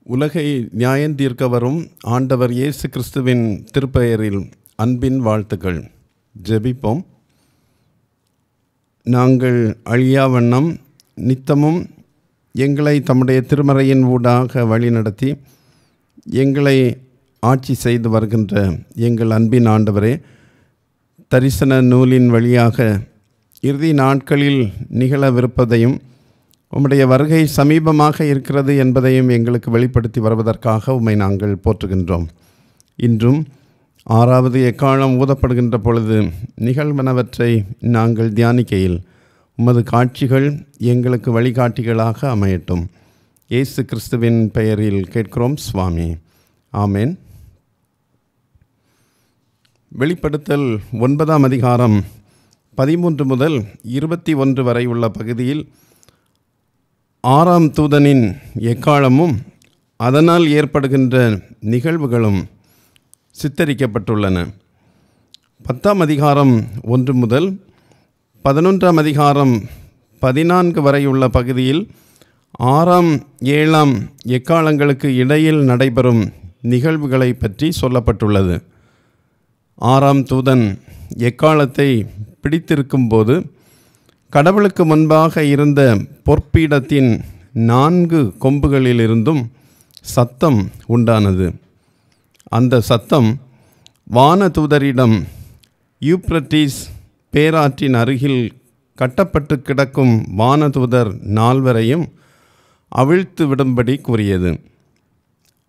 உலகை நியாயந்தீர்க்க வரும் ஆண்டவர் இயேசு கிறிஸ்துவின் திருப்பெயரில் அன்பின் வாழ்த்துக்கள். ஜெபிப்போம். நாங்கள் அழியா வண்ணம் நித்தமும் எங்களை தம்முடைய திருமறையின் ஊடாக வழிநடத்தி எங்களை ஆட்சி செய்து வருகின்ற எங்கள் அன்பின் ஆண்டவரே, தரிசன நூலின் வழியாக இறுதி நாட்களில் நிகழவிருப்பதையும் உம்முடைய வருகை சமீபமாக இருக்கிறது என்பதையும் எங்களுக்கு வெளிப்படுத்தி வருவதற்காக உம்மை நாங்கள் போற்றுகின்றோம். இன்றும் 6வது எக்காலம் ஊதப்படுகின்ற பொழுது நிகழ்வனவற்றை நாங்கள் தியானிக்கையில் உமது காட்சிகள் எங்களுக்கு வழிகாட்டிகளாக அமையட்டும். இயேசு கிறிஸ்துவின் பெயரில் கேட்கிறோம் சுவாமி, ஆமேன். வெளிப்படுத்தல் 9ஆம் அதிகாரம் 13 முதல் 21 வரை உள்ள பகுதியில் 6ஆம் தூதனின் எக்காலமும் அதனால் ஏற்படுகின்ற நிகழ்வுகளும் சித்தரிக்கப்பட்டுள்ளன. 10ஆம் அதிகாரம் 1 முதல் 11ஆம் அதிகாரம் 14 வரை உள்ள பகுதியில் 6ஆம் 7ஆம் எக்காலங்களுக்கு இடையில் நடைபெறும் நிகழ்வுகளை பற்றி சொல்லப்பட்டுள்ளது. 6ஆம் தூதன் எக்காலத்தை பிடித்திருக்கும்போது கடவுளுக்கு முன்பாக இருந்த பொற்பீடத்தின் 4 கொம்புகளிலிருந்தும் சத்தம் உண்டானது. அந்த சத்தம் வானதூதரிடம் யூப்ரட்டீஸ் பேராற்றின் அருகில் கட்டப்பட்டு கிடக்கும் வானதூதர் 4 அவிழ்த்து விடும்படி கூறியது.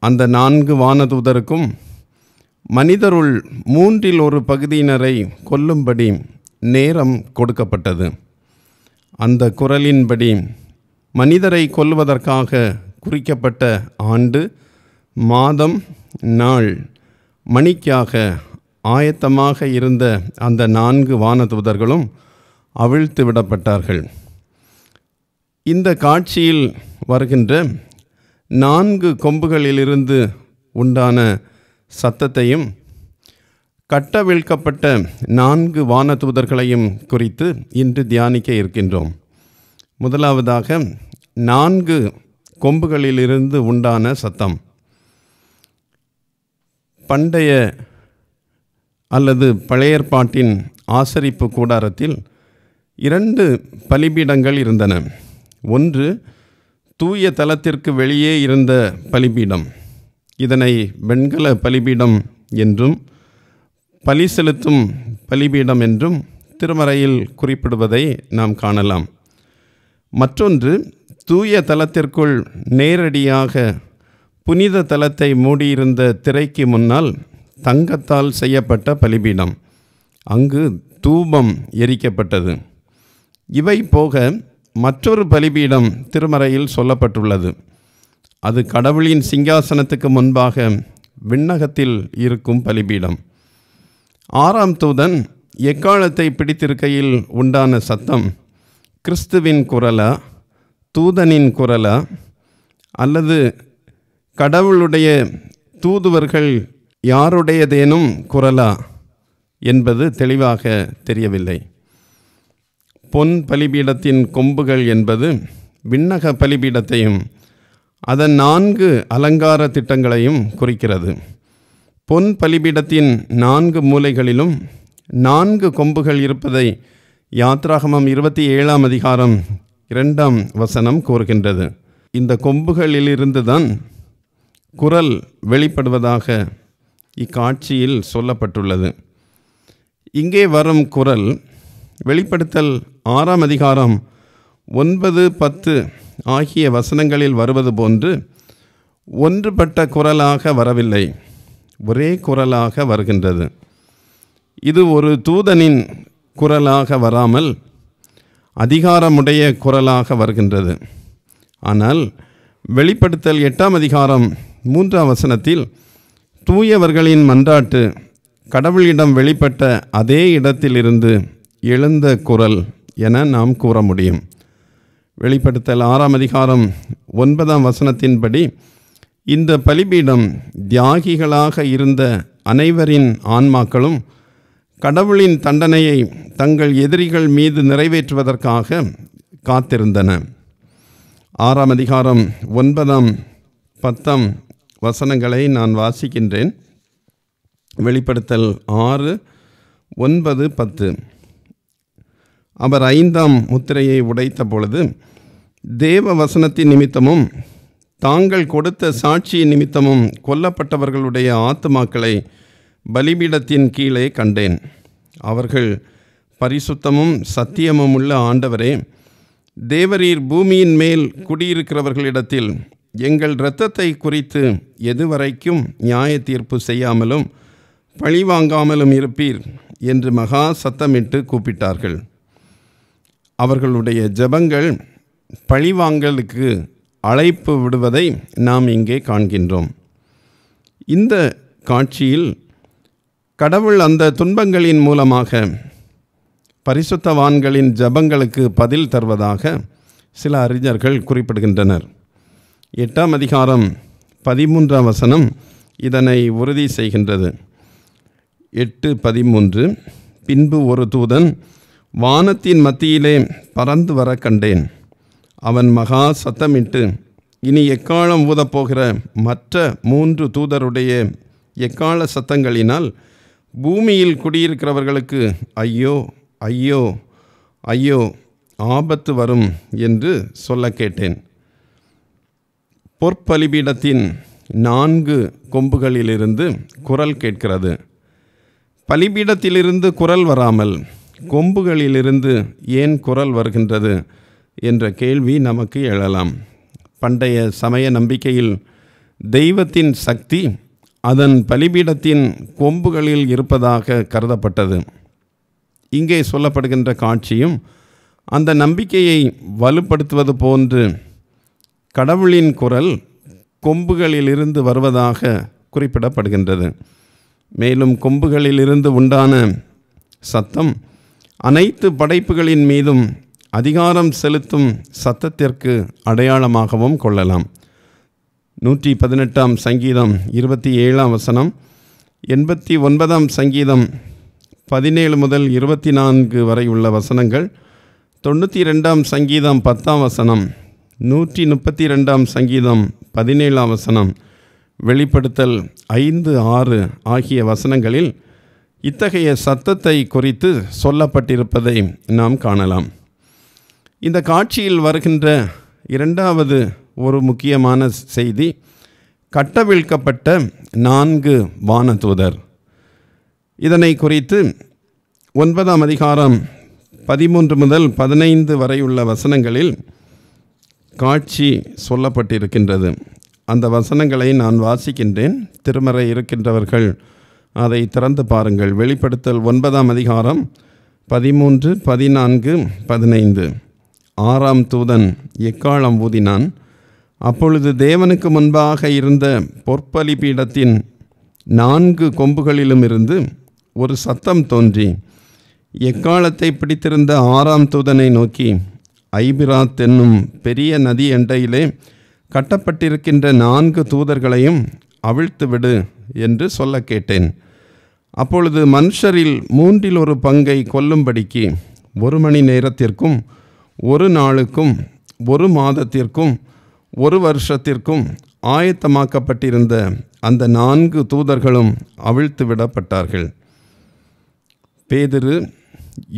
அந்த 4 வானதூதருக்கும் மனிதருள் 1/3 பகுதியினரை கொல்லும்படி நேரம் கொடுக்கப்பட்டது. அந்த குரலின்படி மனிதரை கொல்வதற்காக குறிக்கப்பட்ட ஆண்டு, மாதம், நாள், மணிக்காக ஆயத்தமாக இருந்த அந்த 4 வானதூதர்களும் அவிழ்த்து விடப்பட்டார்கள். இந்த காட்சியில் வருகின்ற 4 கொம்புகளிலிருந்து உண்டான சத்தத்தையும் கட்டவிழ்க்கப்பட்ட 4 வானதூதர்களையும் குறித்து இன்று தியானிக்க இருக்கின்றோம். முதலாவதாக 4 கொம்புகளிலிருந்து உண்டான சத்தம். பண்டைய அல்லது பழைய ஏற்பாட்டின் ஆசரிப்பு கூடாரத்தில் 2 பலிபீடங்கள் இருந்தன. ஒன்று தூய தலத்திற்கு வெளியே இருந்த பலிபீடம். இதனை வெண்கல பலிபீடம் என்றும் பலி செலுத்தும் பலிபீடம் என்றும் திருமறையில் குறிப்பிடுவதை நாம் காணலாம். மற்றொன்று தூய தலத்திற்குள் நேரடியாக புனித தலத்தை மூடியிருந்த திரைக்கு முன்னால் தங்கத்தால் செய்யப்பட்ட பலிபீடம். அங்கு தூபம் எரிக்கப்பட்டது. இவை போக மற்றொரு பலிபீடம் திருமறையில் சொல்லப்பட்டுள்ளது. அது கடவுளின் சிங்காசனத்துக்கு முன்பாக விண்ணகத்தில் இருக்கும் பலிபீடம். 6ஆம் தூதன் எக்காலத்தை பிடித்திருக்கையில் உண்டான சத்தம் கிறிஸ்துவின் குரலா, தூதனின் குரலா, அல்லது கடவுளுடைய தூதுவர்கள் யாருடையதேனும் குரலா என்பது தெளிவாக தெரியவில்லை. பொன் பலிபீடத்தின் கொம்புகள் என்பது விண்ணக பலிபீடத்தையும் அதன் 4 அலங்கார திட்டங்களையும் குறிக்கிறது. பொன் பலிபீடத்தின் 4 மூலைகளிலும் 4 கொம்புகள் இருப்பதை யாத்ராகமம் 27ஆம் அதிகாரம் 2ஆம் வசனம் கூறுகின்றது. இந்த கொம்புகளிலிருந்துதான் குரல் வெளிப்படுவதாக இக்காட்சியில் சொல்லப்பட்டுள்ளது. இங்கே வரும் குரல் வெளிப்படுத்தல் 6ஆம் அதிகாரம் 9, 10 ஆகிய வசனங்களில் வருவது போன்று ஒன்றுபட்ட குரலாக வரவில்லை, ஒரே குரலாக வருகின்றது. இது ஒரு தூதனின் குரலாக வராமல் அதிகாரமுடைய குரலாக வருகின்றது. ஆனால் வெளிப்படுத்தல் 8ஆம் அதிகாரம் 3ஆம் வசனத்தில் தூயவர்களின் மன்றாட்டு கடவுளிடம் வெளிப்பட்ட அதே இடத்திலிருந்து எழுந்த குரல் என நாம் கூற முடியும். வெளிப்படுத்தல் 6ஆம் அதிகாரம் 9ஆம் வசனத்தின்படி இந்த பலிபீடம் தியாகிகளாக இருந்த அனைவரின் ஆன்மாக்களும் கடவுளின் தண்டனையை தங்கள் எதிரிகள் மீது நிறைவேற்றுவதற்காக காத்திருந்தன. 6ஆம் அதிகாரம் 9ஆம் 10 வசனங்களை நான் வாசிக்கின்றேன். வெளிப்படுத்தல் 6, 9, 10. அவர் 5ஆம் முத்திரையை உடைத்த பொழுது தேவ வசனத்தின் நிமித்தமும் தாங்கள் கொடுத்த சாட்சியின் நிமித்தமும் கொல்லப்பட்டவர்களுடைய ஆத்துமாக்களை பலிபீடத்தின் கீழே கண்டேன். அவர்கள், பரிசுத்தமும் சத்தியமும் உள்ள ஆண்டவரே, தேவரீர் பூமியின் மேல் குடியிருக்கிறவர்களிடத்தில் எங்கள் இரத்தத்தை குறித்து எதுவரைக்கும் நியாய தீர்ப்பு செய்யாமலும் பழிவாங்காமலும் இருப்பீர் என்று மகா சத்தமிட்டு கூப்பிட்டார்கள். அவர்களுடைய ஜெபங்கள் பழிவாங்கலுக்கு அழைப்பு விடுவதை நாம் இங்கே காண்கின்றோம். இந்த காட்சியில் கடவுள் அந்த துன்பங்களின் மூலமாக பரிசுத்தவான்களின் ஜெபங்களுக்கு பதில் தருவதாக சில அறிஞர்கள் குறிப்பிடுகின்றனர். 8ஆம் அதிகாரம் 13ஆம் வசனம் இதனை உறுதி செய்கின்றது. 8:13. பின்பு ஒரு தூதன் வானத்தின் மத்தியிலே பறந்து வர கண்டேன். அவன் மகா சத்தமிட்டு, இனி எக்காலம் ஊதப்போகிற மற்ற 3 தூதருடைய எக்கால சத்தங்களினால் பூமியில் குடியிருக்கிறவர்களுக்கு ஐயோ ஐயோ ஐயோ, ஆபத்து வரும் என்று சொல்ல கேட்டேன். பொற்பலிபீடத்தின் 4 கொம்புகளிலிருந்து குரல் கேட்கிறது. பலிபீடத்திலிருந்து குரல் வராமல் கொம்புகளிலிருந்து ஏன் குரல் வருகின்றது என்ற கேள்வி நமக்கு எழலாம். பண்டைய சமய நம்பிக்கையில் தெய்வத்தின் சக்தி அதன் பலிபீடத்தின் கொம்புகளில் இருப்பதாக கருதப்பட்டது. இங்கே சொல்லப்படுகின்ற காட்சியும் அந்த நம்பிக்கையை வலுப்படுத்துவது போன்று கடவுளின் குரல் கொம்புகளிலிருந்து வருவதாக குறிப்பிடப்படுகின்றது. மேலும் கொம்புகளிலிருந்து உண்டான சத்தம் அனைத்து படைப்புகளின் மீதும் அதிகாரம் செலுத்தும் சத்தத்திற்கு அடையாளமாகவும் கொள்ளலாம். 118ஆம் சங்கீதம் 27ஆம் வசனம், 89ஆம் சங்கீதம் 17 முதல் 24 வரை உள்ள வசனங்கள், 92ஆம் சங்கீதம் 10ஆம் வசனம், 132ஆம் சங்கீதம் 17ஆம் வசனம், வெளிப்படுத்தல் 5, 6 ஆகிய வசனங்களில் இத்தகைய சத்தத்தை குறித்து சொல்லப்பட்டிருப்பதை நாம் காணலாம். இந்த காட்சியில் வருகின்ற 2வது ஒரு முக்கியமான செய்தி, கட்டவிழ்க்கப்பட்ட 4 வானதூதர். இதனை குறித்து 9ஆம் அதிகாரம் 13 முதல் 15 வரை உள்ள வசனங்களில் காட்சி சொல்லப்பட்டிருக்கின்றது. அந்த வசனங்களை நான் வாசிக்கின்றேன். திருமறை இருக்கின்றவர்கள் அதை திறந்து பாருங்கள். வெளிப்படுத்தல் 9ஆம் அதிகாரம் 13, 14, 15. 6ஆம் தூதன் எக்காளம் ஊதினான். அப்பொழுது தேவனுக்கு முன்பாக இருந்த பொற்பலிபீடத்தின் 4 கொம்புகளிலும் இருந்து ஒரு சத்தம் தோன்றி எக்காலத்தை பிடித்திருந்த 6ஆம் தூதனை நோக்கி, ஐபிராத் என்னும் பெரிய நதி எண்டையிலே கட்டப்பட்டிருக்கின்ற 4 தூதர்களையும் அவிழ்த்துவிடு என்று சொல்ல கேட்டேன். அப்பொழுது மனுஷரில் 1/3 பங்கை கொல்லும்படிக்கு 1 மணி நேரத்திற்கும் 1 நாளுக்கும் 1 மாதத்திற்கும் 1 வருஷத்திற்கும் ஆயத்தமாக்கப்பட்டிருந்த அந்த 4 தூதர்களும் அவிழ்த்து விடப்பட்டார்கள். பேதுரு,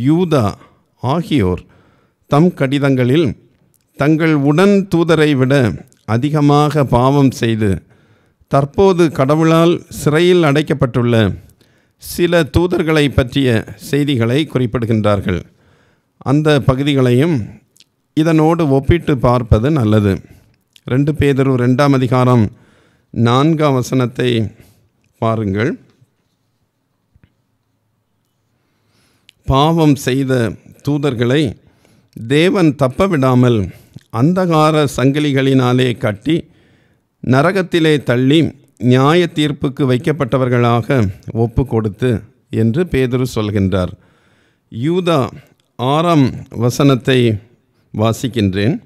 யூதா ஆகியோர் தம் கடிதங்களில் தங்கள் உடன் தூதரை விட அதிகமாக பாவம் செய்து தற்போது கடவுளால் சிறையில் அடைக்கப்பட்டுள்ள சில தூதர்களை பற்றிய செய்திகளை குறிப்பிடுகின்றார்கள். அந்த பகுதிகளையும் இதனோடு ஒப்பிட்டு பார்ப்பது நல்லது. 2 பேதுரு 2ஆம் அதிகாரம் 4ஆம் வசனத்தை பாருங்கள். பாவம் செய்த தூதர்களை தேவன் தப்பவிடாமல் அந்தகார சங்கிலிகளினாலே கட்டி நரகத்திலே தள்ளி நியாய தீர்ப்புக்கு வைக்கப்பட்டவர்களாக ஒப்பு கொடுத்து என்று பேதுரு சொல்கின்றார். யூதா 6ஆம் வசனத்தை வாசிக்கின்றேன்.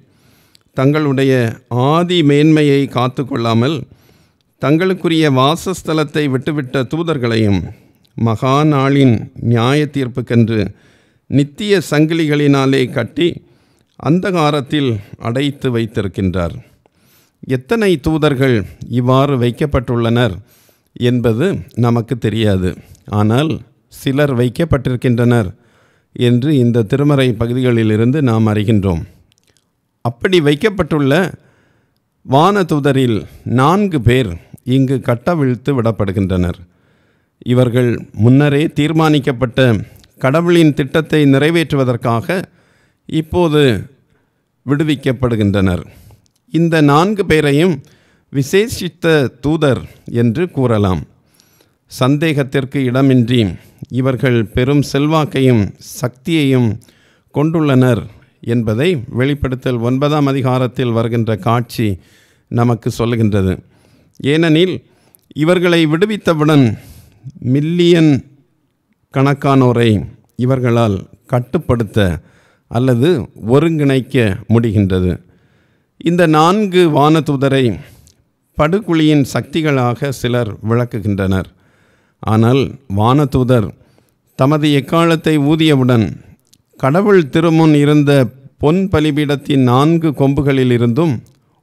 தங்களுடைய ஆதி மேன்மையை காத்து கொள்ளாமல் தங்களுக்குரிய வாசஸ்தலத்தை விட்டுவிட்ட தூதர்களையும் மகா நாளின் நியாய தீர்ப்புக்கென்று நித்திய சங்கிலிகளினாலே கட்டி அந்தகாரத்தில் அடைத்து வைத்திருக்கின்றார். எத்தனை தூதர்கள் இவ்வாறு வைக்கப்பட்டுள்ளனர் என்பது நமக்கு தெரியாது. ஆனால் சிலர் வைக்கப்பட்டிருக்கின்றனர் என்று இந்த திருமறை பகுதிகளிலிருந்து நாம் அறிகின்றோம். அப்படி வைக்கப்பட்டுள்ள வானதூதரில் 4 பேர் இங்கு கட்டவிழ்த்து விடப்படுகின்றனர். இவர்கள் முன்னரே தீர்மானிக்கப்பட்ட கடவுளின் திட்டத்தை நிறைவேற்றுவதற்காக இப்போது விடுவிக்கப்படுகின்றனர். இந்த 4 பேரையும் விசேஷித்த தூதர் என்று கூறலாம். சந்தேகத்திற்கு இடமின்றி இவர்கள் பெரும் செல்வாக்கையும் சக்தியையும் கொண்டுள்ளனர் என்பதை வெளிப்படுத்தல் 9ஆம் அதிகாரத்தில் வருகின்ற காட்சி நமக்கு சொல்லுகின்றது. ஏனெனில் இவர்களை விடுவித்தவுடன் மில்லியன் கணக்கானோரை இவர்களால் கட்டுப்படுத்த அல்லது ஒருங்கிணைக்க முடிகின்றது. இந்த 4 வானதூதரை படுகுழியின் சக்திகளாக சிலர் விளக்குகின்றனர். ஆனால் வானதூதர் தமது எக்காலத்தை ஊதியவுடன் கடவுள் திருமுன் இருந்த பொன் பலிபீடத்தின் 4 கொம்புகளிலிருந்தும்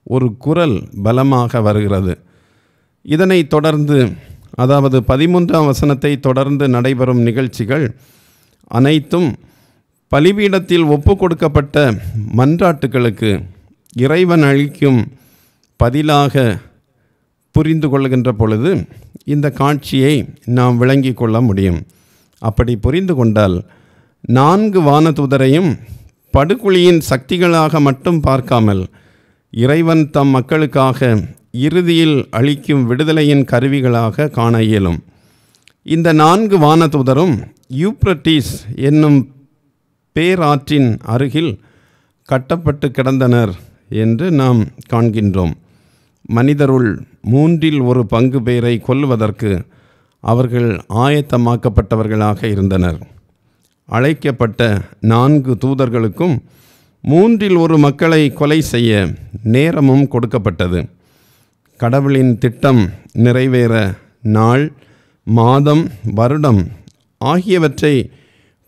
ஒரு குரல் பலமாக வருகிறது. இதனைத் தொடர்ந்து, அதாவது 13ஆம் வசனத்தை தொடர்ந்து நடைபெறும் நிகழ்ச்சிகள் அனைத்தும் பலிபீடத்தில் ஒப்பு கொடுக்கப்பட்ட மன்றாட்டுகளுக்கு இறைவன் அளிக்கும் பதிலாக புரிந்து கொள்கின்ற பொழுது இந்த காட்சியை நாம் விளங்கி கொள்ள முடியும். அப்படி புரிந்து கொண்டால் 4 வானதூதரையும் படுகுழியின் சக்திகளாக மட்டும் பார்க்காமல் இறைவன் தம் மக்களுக்காக இறுதியில் அளிக்கும் விடுதலையின் கருவிகளாக காண இயலும். இந்த 4 வானதூதரும் யூப்ரட்டிஸ் என்னும் பேராற்றின் அருகில் கட்டப்பட்டு கிடந்தனர் என்று நாம் காண்கின்றோம். மனிதருள் 1/3 பேரை கொல்லுவதற்கு அவர்கள் ஆயத்தமாக்கப்பட்டவர்களாக இருந்தனர். அழைக்கப்பட்ட 4 தூதர்களுக்கும் 1/3 மக்களை கொலை செய்ய நேரமும் கொடுக்கப்பட்டது. கடவுளின் திட்டம் நிறைவேற நாள், மாதம், வருடம் ஆகியவற்றை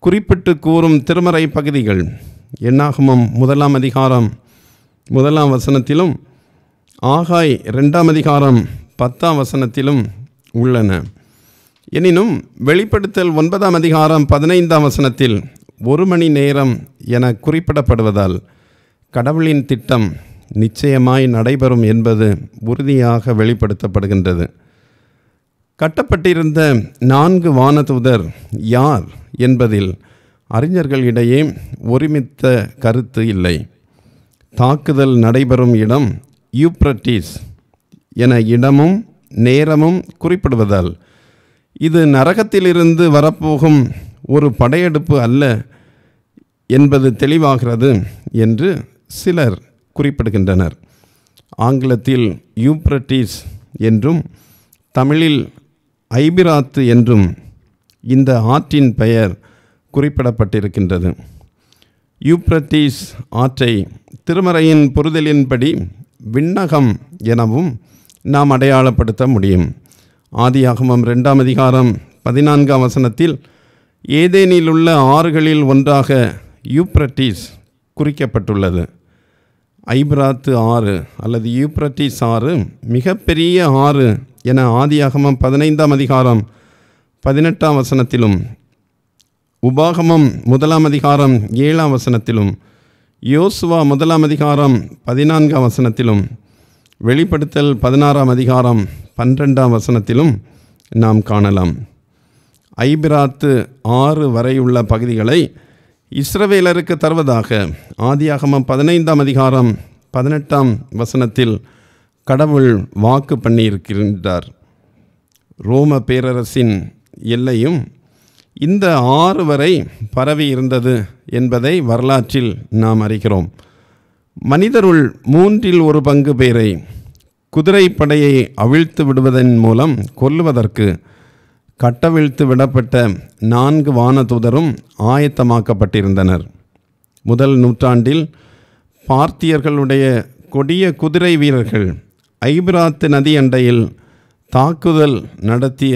குறிப்பிட்டு கூறும் திருமறை பகுதிகள் என்னாகமம் 1ஆம் அதிகாரம் 1ஆம் வசனத்திலும் ஆகாய் 2ஆம் அதிகாரம் 10ஆம் வசனத்திலும் உள்ளன. எனினும் வெளிப்படுத்தல் 9ஆம் அதிகாரம் 15ஆம் வசனத்தில் 1 மணி நேரம் என குறிப்பிடப்படுவதால் கடவுளின் திட்டம் நிச்சயமாய் நடைபெறும் என்பது உறுதியாக வெளிப்படுத்தப்படுகின்றது. கட்டப்பட்டிருந்த 4 வானதூதர் யார் என்பதில் அறிஞர்களிடையே ஒருமித்த கருத்து இல்லை. தாக்குதல் நடைபெறும் இடம் யூப்ரட்டிஸ் என இடமும் நேரமும் குறிப்பிடுவதால் இது நரகத்திலிருந்து வரப்போகும் ஒரு படையெடுப்பு அல்ல என்பது தெளிவாகிறது என்று சிலர் குறிப்பிடுகின்றனர். ஆங்கிலத்தில் யூப்ரட்டிஸ் என்றும் தமிழில் ஐபிராத்து என்றும் இந்த ஆற்றின் பெயர் குறிப்பிடப்பட்டிருக்கின்றது. யூப்ரட்டிஸ் ஆற்றை திருமறையின் புரிதலின்படி விண்ணகம் எனவும் நாம் அடையாளப்படுத்த முடியும். ஆதியாகமம் 2ஆம் அதிகாரம் 14ஆம் வசனத்தில் ஏதேனில் உள்ள ஆறுகளில் ஒன்றாக யூப்ரட்டிஸ் குறிக்கப்பட்டுள்ளது. ஐபிராத்து ஆறு அல்லது யூப்ரட்டிஸ் ஆறு மிகப்பெரிய ஆறு என ஆதியாகமம் 15ஆம் அதிகாரம் 18ஆம் வசனத்திலும், உபாகமம் 1ஆம் அதிகாரம் 7ஆம் வசனத்திலும், யோசுவா 1ஆம் அதிகாரம் 14ஆம் வசனத்திலும், வெளிப்படுத்தல் 16ஆம் அதிகாரம் 12ஆம் வசனத்திலும் நாம் காணலாம். ஐபிராத்து ஆறு வரையுள்ள பகுதிகளை இஸ்ரவேலருக்கு தருவதாக ஆதியாகமம் 15ஆம் அதிகாரம் 18ஆம் வசனத்தில் கடவுள் வாக்கு பண்ணியிருக்கின்றார். ரோம பேரரசின் எல்லையும் இந்த ஆறு வரை பரவி இருந்தது என்பதை வரலாற்றில் நாம் அறிகிறோம். மனிதருள் 1/3 பேரை குதிரைப்படையை அவிழ்த்து விடுவதன் மூலம் கொல்லுவதற்கு கட்டவிழ்த்து விடப்பட்ட 4 வானதூதரும் ஆயத்தமாக்கப்பட்டிருந்தனர். முதல் நூற்றாண்டில் பார்த்தியர்களுடைய கொடிய குதிரை வீரர்கள் ஐபிராத்து நதி அண்டையில் தாக்குதல் நடத்திய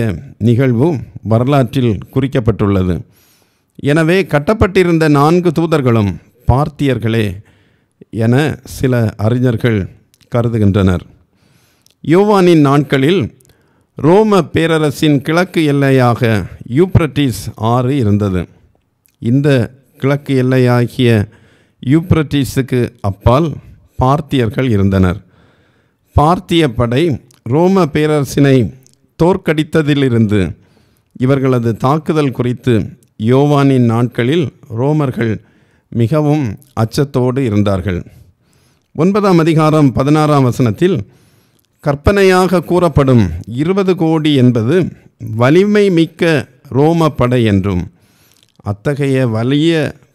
நிகழ்வு வரலாற்றில் குறிக்கப்பட்டுள்ளது. எனவே கட்டப்பட்டிருந்த 4 தூதர்களும் பார்த்தியர்களே என சில அறிஞர்கள் கருதுகின்றனர். யோவானின் நாட்களில் ரோம பேரரசின் கிழக்கு எல்லையாக யூப்ரட்டிஸ் ஆறு இருந்தது. இந்த கிழக்கு எல்லையாகிய யூப்ரட்டிஸுக்கு அப்பால் பார்த்தியர்கள் இருந்தனர். பார்த்திய படை ரோம பேரரசினை தோற்கடித்ததிலிருந்து இவர்களது தாக்குதல் குறித்து யோவானின் நாட்களில் ரோமர்கள் மிகவும் அச்சத்தோடு இருந்தார்கள். 9ஆம் அதிகாரம் 16ஆம் வசனத்தில் கற்பனையாக கூறப்படும் 20 கோடி என்பது வலிமை மிக்க ரோம படை என்றும், அத்தகைய வலிய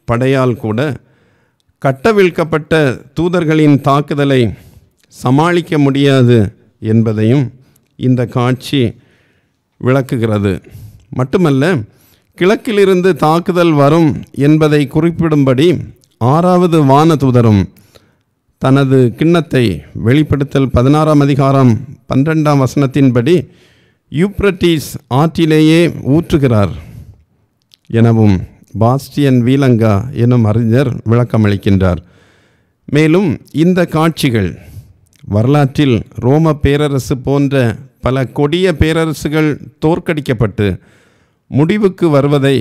படையால் கூட கட்டவிழ்க்கப்பட்ட தூதர்களின் தாக்குதலை சமாளிக்க முடியாது என்பதையும் இந்த காட்சி விளக்குகிறது. மட்டுமல்ல, கிழக்கிலிருந்து தாக்குதல் வரும் என்பதை குறிப்பிடும்படி 6வது வானதூதரும் தனது கிண்ணத்தை வெளிப்படுத்தல் 16ஆம் அதிகாரம் 12ஆம் வசனத்தின்படி யூப்ரட்டிஸ் ஆற்றிலேயே ஊற்றுகிறார் எனவும் பாஸ்டியன் வீலங்கா எனும் அறிஞர் விளக்கமளிக்கின்றார். மேலும் இந்த காட்சிகள் வரலாற்றில் ரோம பேரரசு போன்ற பல கொடிய பேரரசுகள் தோற்கடிக்கப்பட்டு முடிவுக்கு வருவதை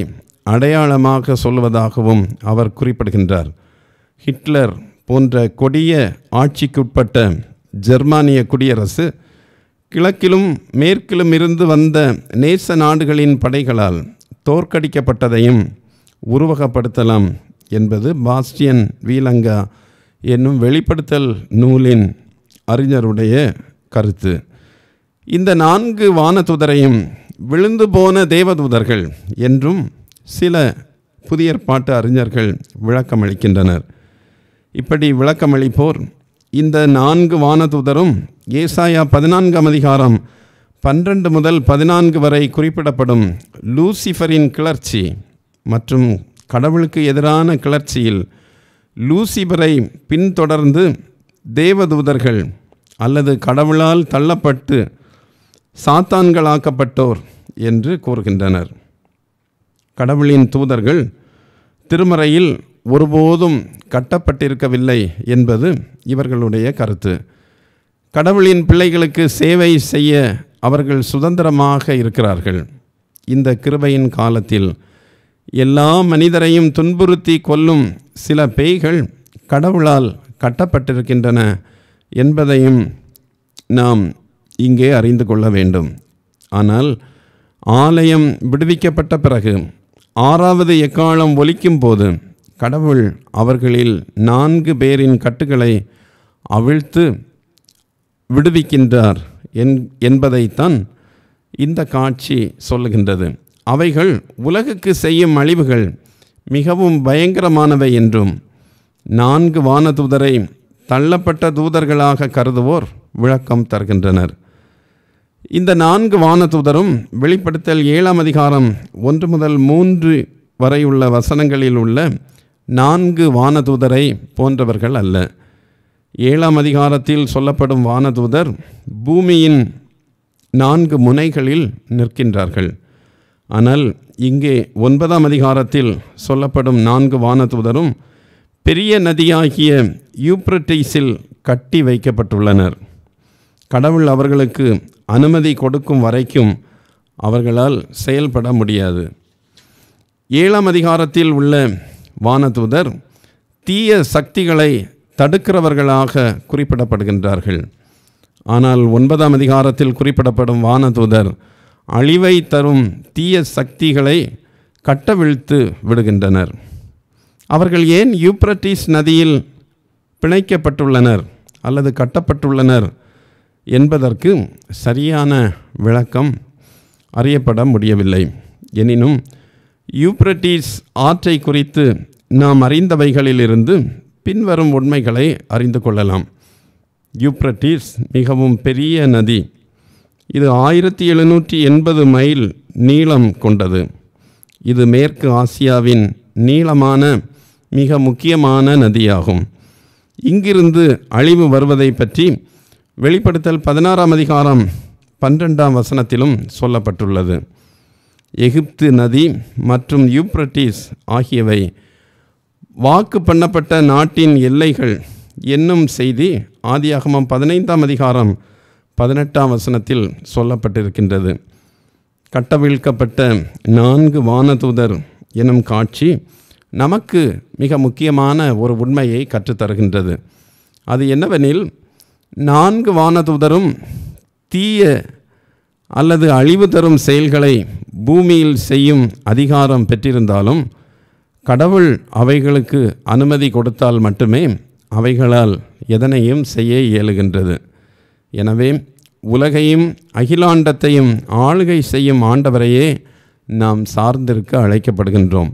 அடையாளமாக சொல்வதாகவும் அவர் குறிப்பிடுகின்றார். ஹிட்லர் போன்ற கொடிய ஆட்சிக்குட்பட்ட ஜெர்மானிய குடியரசு கிழக்கிலும் மேற்கிலும் இருந்து வந்த நேச நாடுகளின் படைகளால் தோற்கடிக்கப்பட்டதையும் உருவகப்படுத்தலாம் என்பது பாஸ்டியன் வீலங்கா என்னும் வெளிப்படுத்தல் நூலின் அறிஞருடைய கருத்து. இந்த 4 வானதூதரையும் விழுந்து போன தேவதூதர்கள் என்றும் சில புதிய ஏற்பாட்டு அறிஞர்கள் விளக்கமளிக்கின்றனர். இப்படி விளக்கமளிப்போர் இந்த 4 வானதூதரும் ஏசாயா 14ஆம் அதிகாரம் 12 முதல் 14 வரை குறிப்பிடப்படும் லூசிஃபரின் கிளர்ச்சி மற்றும் கடவுளுக்கு எதிரான கிளர்ச்சியில் லூசிபரை பின்தொடர்ந்து தேவதூதர்கள் அல்லது கடவுளால் தள்ளப்பட்டு சாத்தான்களாக்கப்பட்டோர் என்று கூறுகின்றனர். கடவுளின் தூதர்கள் திருமறையில் ஒருபோதும் கட்டப்பட்டிருக்கவில்லை என்பது இவர்களுடைய கருத்து. கடவுளின் பிள்ளைகளுக்கு சேவை செய்ய அவர்கள் சுதந்திரமாக இருக்கிறார்கள். இந்த கிருபையின் காலத்தில் எல்லா மனிதரையும் துன்புறுத்தி கொல்லும் சில பேய்கள் கடவுளால் கட்டப்பட்டிருக்கின்றன என்பதையும் நாம் இங்கே அறிந்து கொள்ள வேண்டும். ஆனால் ஆலயம் விடுவிக்கப்பட்ட பிறகு 6வது எக்காளம் ஒலிக்கும் போது கடவுள் அவர்களில் 4 பேரின் கட்டுகளை அவிழ்த்து விடுவிக்கின்றார் என்பதைத்தான் இந்த காட்சி சொல்லுகின்றது. அவைகள் உலகுக்கு செய்யும் அழிவுகள் மிகவும் பயங்கரமானவை என்றும் 4 வானதூதரை தள்ளப்பட்ட தூதர்களாக கருதுவோர் விளக்கம் தருகின்றனர். இந்த 4 வானதூதரும் வெளிப்படுத்தல் 7ஆம் அதிகாரம் 1 முதல் 3 வரை உள்ள வசனங்களில் உள்ள 4 வானதூதரை போன்றவர்கள் அல்ல. 7ஆம் அதிகாரத்தில் சொல்லப்படும் வானதூதர் பூமியின் 4 முனைகளில் நிற்கின்றார்கள். ஆனால் இங்கே 9ஆம் அதிகாரத்தில் சொல்லப்படும் 4 வானதூதரும் பெரிய நதியாகிய யூப்ரட்டிஸில் கட்டி வைக்கப்பட்டுள்ளனர். கடவுள் அவர்களுக்கு அனுமதி கொடுக்கும் வரைக்கும் அவர்களால் செயல்பட முடியாது. 7ஆம் அதிகாரத்தில் உள்ள வானதூதர் தீய சக்திகளை தடுக்கிறவர்களாக குறிப்பிடப்படுகின்றார்கள். ஆனால் 9ஆம் அதிகாரத்தில் குறிப்பிடப்படும் வானதூதர் அழிவை தரும் தீய சக்திகளை கட்டவிழ்த்து விடுகின்றனர். அவர்கள் ஏன் யூப்ரட்டிஸ் நதியில் பிணைக்கப்பட்டுள்ளனர் அல்லது கட்டப்பட்டுள்ளனர் என்பதற்கு சரியான விளக்கம் அறியப்பட முடியவில்லை. எனினும் யூப்ரட்டிஸ் ஆற்றை குறித்து நாம் அறிந்தவைகளிலிருந்து பின்வரும் உண்மைகளை அறிந்து கொள்ளலாம். யூப்ரட்டிஸ் மிகவும் பெரிய நதி. இது 1780 மைல் நீளம் கொண்டது. இது மேற்கு ஆசியாவின் நீளமான மிக முக்கியமான நதியாகும். இங்கிருந்து அழிவு வருவதை பற்றி வெளிப்படுத்தல் 16ஆம் அதிகாரம் 12ஆம் வசனத்திலும் சொல்லப்பட்டுள்ளது. எகிப்து நதி மற்றும் யூப்ரட்டிஸ் ஆகியவை வாக்கு பண்ணப்பட்ட நாட்டின் எல்லைகள் என்னும் செய்தி ஆதியாகமம் 15ஆம் அதிகாரம் 18ஆம் வசனத்தில் சொல்லப்பட்டிருக்கின்றது. கட்டவிழ்க்கப்பட்ட 4 வானதூதர் எனும் காட்சி நமக்கு மிக முக்கியமான ஒரு உண்மையை கற்றுத்தருகின்றது. அது என்னவெனில், 4 வானதூதரும் தீய அல்லது அழிவு தரும் செயல்களை பூமியில் செய்யும் அதிகாரம் பெற்றிருந்தாலும் கடவுள் அவைகளுக்கு அனுமதி கொடுத்தால் மட்டுமே அவைகளால் எதனையும் செய்ய இயலுகின்றது. எனவே உலகையும் அகிலாண்டத்தையும் ஆளுகை செய்யும் ஆண்டவரையே நாம் சார்ந்திருக்க அழைக்கப்படுகின்றோம்.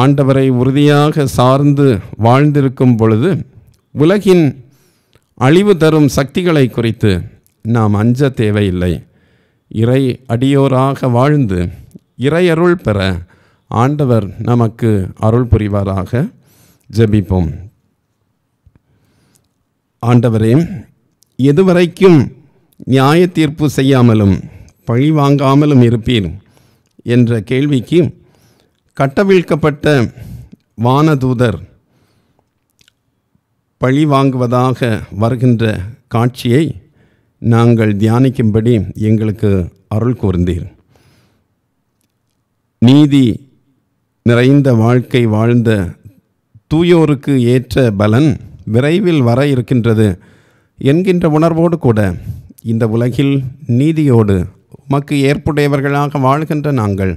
ஆண்டவரை உறுதியாக சார்ந்து வாழ்ந்திருக்கும் பொழுது உலகின் அழிவு தரும் சக்திகளை குறித்து நாம் அஞ்ச தேவையில்லை. இறை அடியோராக வாழ்ந்து இறையருள் பெற ஆண்டவர் நமக்கு அருள் புரிவாராக. ஜெபிப்போம். ஆண்டவரே, எதுவரைக்கும் நியாய தீர்ப்பு செய்யாமலும் பழி வாங்காமலும் இருப்பீர் என்ற கேள்விக்கு கட்டவிழ்க்கப்பட்ட வானதூதர் பழி வாங்குவதாக வருகின்ற காட்சியை நாங்கள் தியானிக்கும்படி எங்களுக்கு அருள் கூர்ந்தீர். நீதி நிறைந்த வாழ்க்கை வாழ்ந்த தூயோருக்கு ஏற்ற பலன் விரைவில் வர இருக்கின்றது என்கின்ற உணர்வோடு கூட இந்த உலகில் நீதியோடு உமக்கு ஏற்புடையவர்களாக வாழ்கின்ற நாங்கள்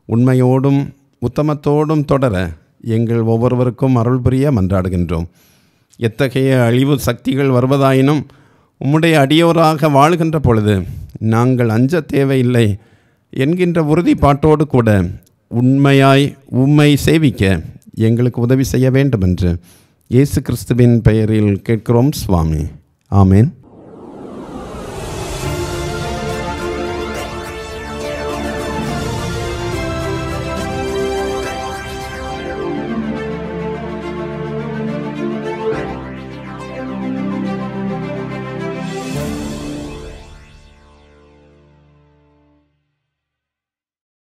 உண்மையோடும் உத்தமத்தோடும் தொடர எங்கள் ஒவ்வொருவருக்கும் அருள் புரிய மன்றாடுகின்றோம். எத்தகைய அழிவு சக்திகள் வருவதாயினும் உம்முடைய அடியோராக வாழ்கின்ற பொழுது நாங்கள் அஞ்ச தேவையில்லை என்கின்ற உறுதிப்பாட்டோடு கூட உண்மையாய் உம்மை சேவிக்க எங்களுக்கு உதவி செய்ய வேண்டும் என்று இயேசு கிறிஸ்துவின் பெயரில் கேட்கிறோம் சுவாமி. ஆமேன்.